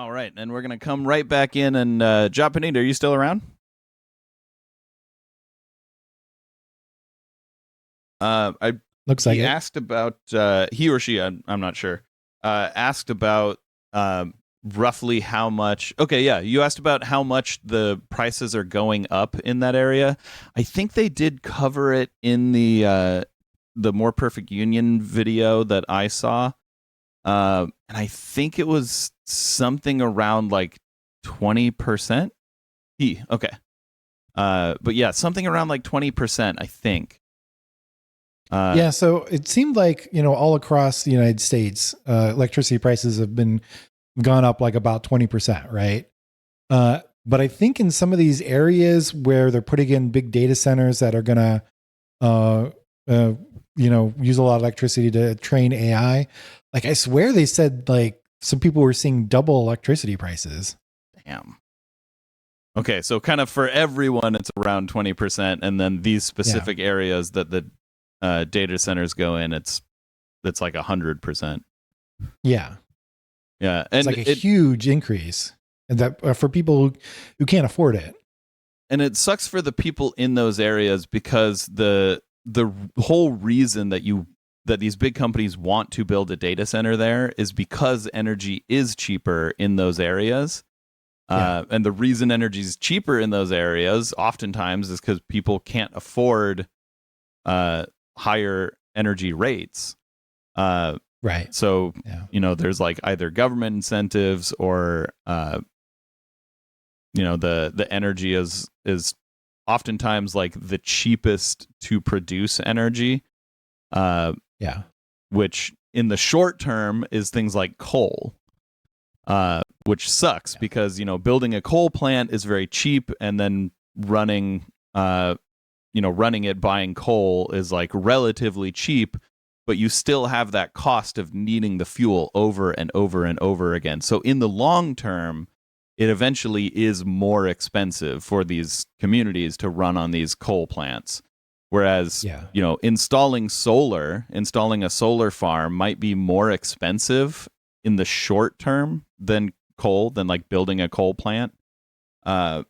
All right, and we're gonna come right back in. And Japanese, are you still around? I Looks like He it. asked about he or she. I'm not sure. Asked about roughly how much. Okay, yeah, you asked about how much the prices are going up in that area. I think they did cover it in the More Perfect Union video that I saw. And I think it was something around like 20%. Okay. But yeah, something around like 20%, I think. Yeah, so it seemed like, all across the United States, electricity prices have been gone up like about 20%, right? But I think in some of these areas where they're putting in big data centers that are going to, uh, uh, use a lot of electricity to train AI, like I swear they said like some people were seeing double electricity prices. Damn. Okay, so kind of for everyone, it's around 20%, and then these Yeah. specific areas that the data centers go in, it's like 100%. Yeah. Yeah, It's and like a huge increase, and that for people who can't afford it. it sucks for the people in those areas because the whole reason that these big companies want to build a data center there is because energy is cheaper in those areas. Yeah. And the reason energy is cheaper in those areas oftentimes is because people can't afford higher energy rates. Right. So, Yeah. there's like either government incentives or, the energy is oftentimes like the cheapest to produce energy, Yeah. which in the short term is things like coal. Which sucks because building a coal plant is very cheap, and then running running it, buying coal is like relatively cheap, but you still have that cost of needing the fuel over and over and over again. So in the long term, it eventually is more expensive for these communities to run on these coal plants. Whereas, Yeah. installing a solar farm might be more expensive in the short term than coal, than like building a coal plant. Uh,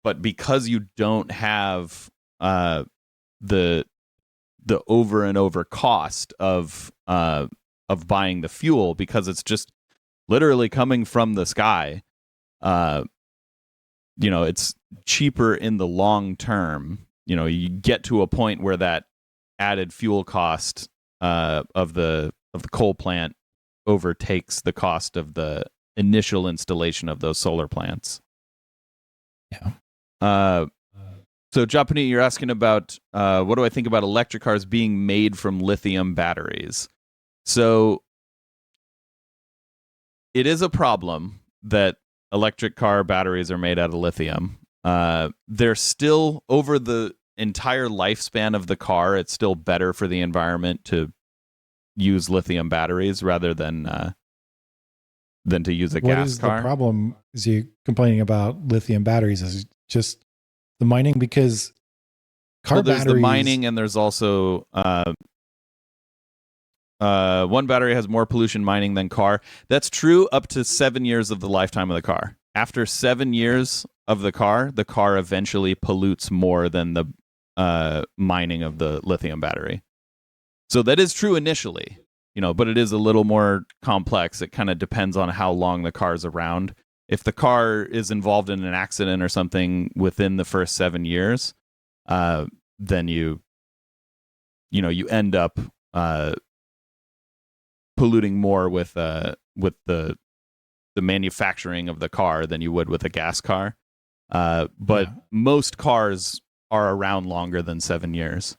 but because you don't have the over and over cost of buying the fuel, because it's just literally coming from the sky, uh, it's cheaper in the long term. You get to a point where that added fuel cost of the coal plant overtakes the cost of the initial installation of those solar plants. Yeah. Uh, so, Japani, you're asking about what do I think about electric cars being made from lithium batteries? So, it is a problem that electric car batteries are made out of lithium. They're still, over the entire lifespan of the car, it's still better for the environment to use lithium batteries rather than to use a What gas is the car. problem? Is you complaining about lithium batteries? Is it just the mining? Because Well, car there's the batteries, mining, and there's also one battery has more pollution mining than car. That's true up to 7 years of the lifetime of the car. After 7 years of the car eventually pollutes more than the mining of the lithium battery. So that is true initially, but it is a little more complex. It kind of depends on how long the car's around. If the car is involved in an accident or something within the first 7 years, then you end up polluting more with the manufacturing of the car than you would with a gas car. But yeah. most cars are around longer than 7 years.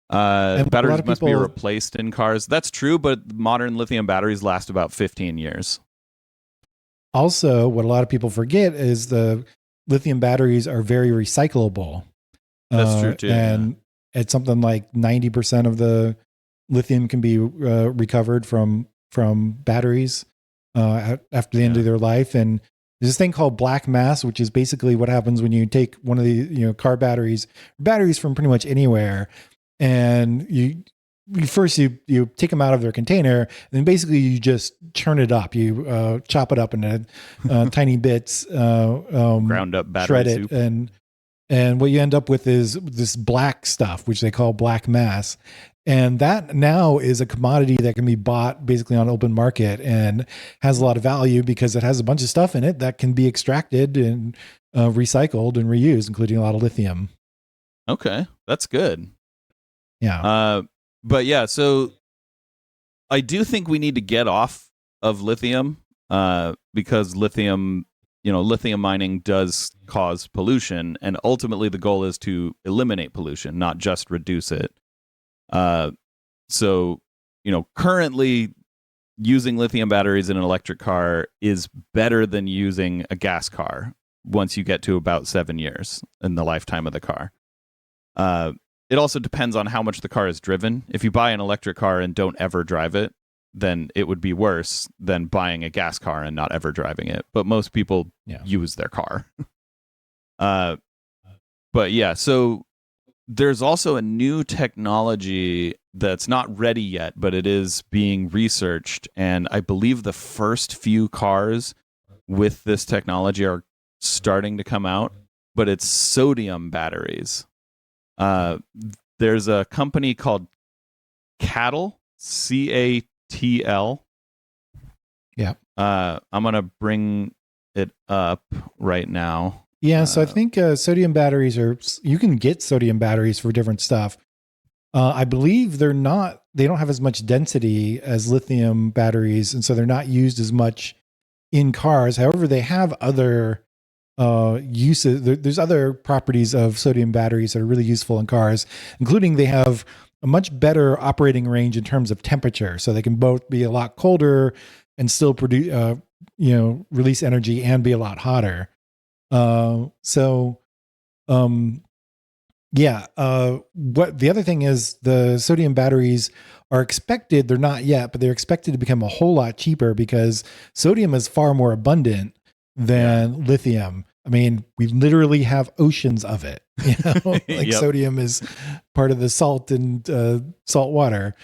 And a lot Batteries of must be people, replaced in cars. That's true, but modern lithium batteries last about 15 years. also, what a lot of people forget is the lithium batteries are very recyclable. That's true too. Yeah. And it's something like 90% of the lithium can be recovered from batteries after the end Yeah. of their life. And there's this thing called black mass, which is basically what happens when you take one of the car batteries from pretty much anywhere, and first you take them out of their container, and then basically you just churn it up. You chop it up into tiny bits, ground up battery shred it, soup. and what you end up with is this black stuff, which they call black mass. And that now is a commodity that can be bought basically on open market and has a lot of value because it has a bunch of stuff in it that can be extracted and recycled and reused, including a lot of lithium. Okay, that's good. Yeah. But yeah, so I do think we need to get off of lithium because lithium mining does cause pollution, and ultimately the goal is to eliminate pollution, not just reduce it. So, currently using lithium batteries in an electric car is better than using a gas car once you get to about 7 years in the lifetime of the car. It also depends on how much the car is driven. If you buy an electric car and don't ever drive it, then it would be worse than buying a gas car and not ever driving it. But most people use their car. But yeah, so there's also a new technology that's not ready yet, but it is being researched. And I believe the first few cars with this technology are starting to come out, but it's sodium batteries. There's a company called Cattle, CATL. Yeah. I'm going to bring it up right now. Yeah, so I think sodium batteries you can get sodium batteries for different stuff. I believe they don't have as much density as lithium batteries, and so they're not used as much in cars. However, they have other uses. There's other properties of sodium batteries that are really useful in cars, including they have a much better operating range in terms of temperature. So they can both be a lot colder and still produce, release energy and be a lot hotter. What the other thing is the sodium batteries are expected, they're not yet, but they're expected to become a whole lot cheaper because sodium is far more abundant than lithium. I mean, we literally have oceans of it, like sodium is part of the salt and salt water.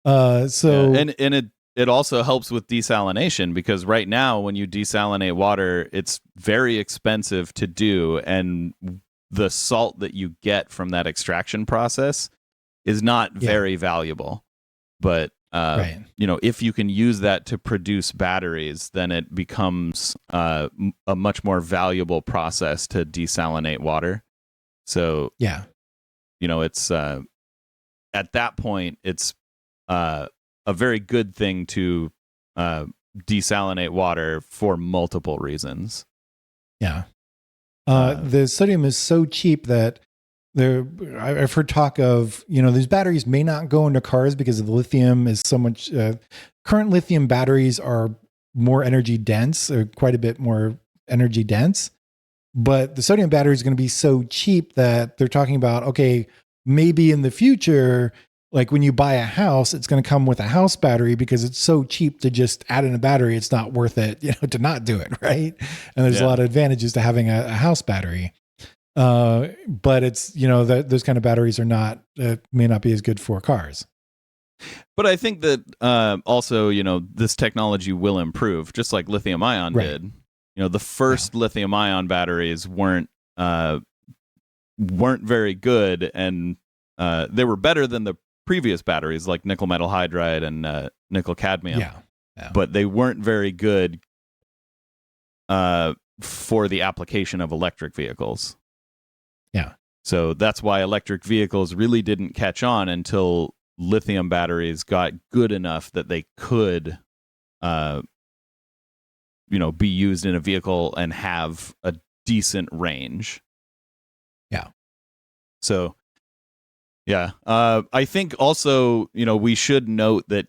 And it also helps with desalination because right now when you desalinate water, it's very expensive to do, and the salt that you get from that extraction process is not very valuable. But if you can use that to produce batteries, then it becomes a much more valuable process to desalinate water. So it's at that point it's a very good thing to desalinate water for multiple reasons. Yeah. The sodium is so cheap that I've heard talk of, these batteries may not go into cars because the lithium is so much, current lithium batteries are more energy dense, or quite a bit more energy dense, but the sodium battery is going to be so cheap that they're talking about, okay, maybe in the future, like when you buy a house, it's going to come with a house battery because it's so cheap to just add in a battery. It's not worth it, to not do it. Right. And there's a lot of advantages to having a house battery. But it's, those kind of batteries are may not be as good for cars. But I think that also, this technology will improve just like lithium ion did. The first lithium ion batteries weren't very good, and they were better than the previous batteries like nickel metal hydride and nickel cadmium. But they weren't very good for the application of electric vehicles. So that's why electric vehicles really didn't catch on until lithium batteries got good enough that they could be used in a vehicle and have a decent range. So I think also, we should note that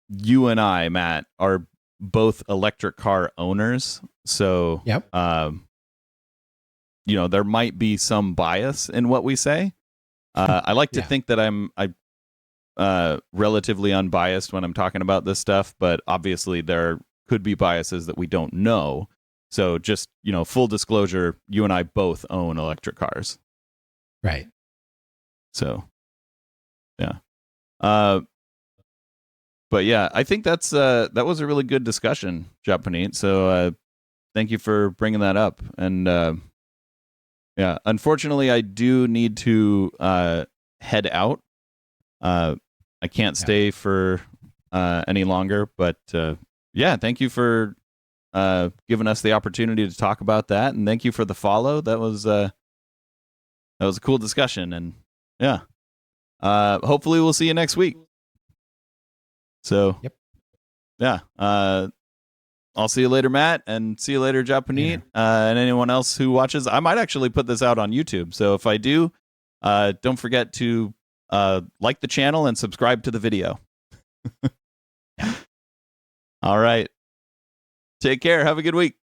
you and I, Matt, are both electric car owners. So, there might be some bias in what we say. I like to think that I'm relatively unbiased when I'm talking about this stuff, but obviously there could be biases that we don't know. So just, full disclosure, you and I both own electric cars. Right. So, yeah. But yeah, I think that was a really good discussion, Japanese. So thank you for bringing that up. And yeah, unfortunately, I do need to head out. I can't stay for any longer. But yeah, thank you for giving us the opportunity to talk about that, and thank you for the follow. That was a cool discussion, and yeah, hopefully we'll see you next week. So, yep. Yeah. I'll see you later, Matt, and see you later, Japanese, and anyone else who watches. I might actually put this out on YouTube. So if I do, don't forget to like the channel and subscribe to the video. All right. Take care. Have a good week.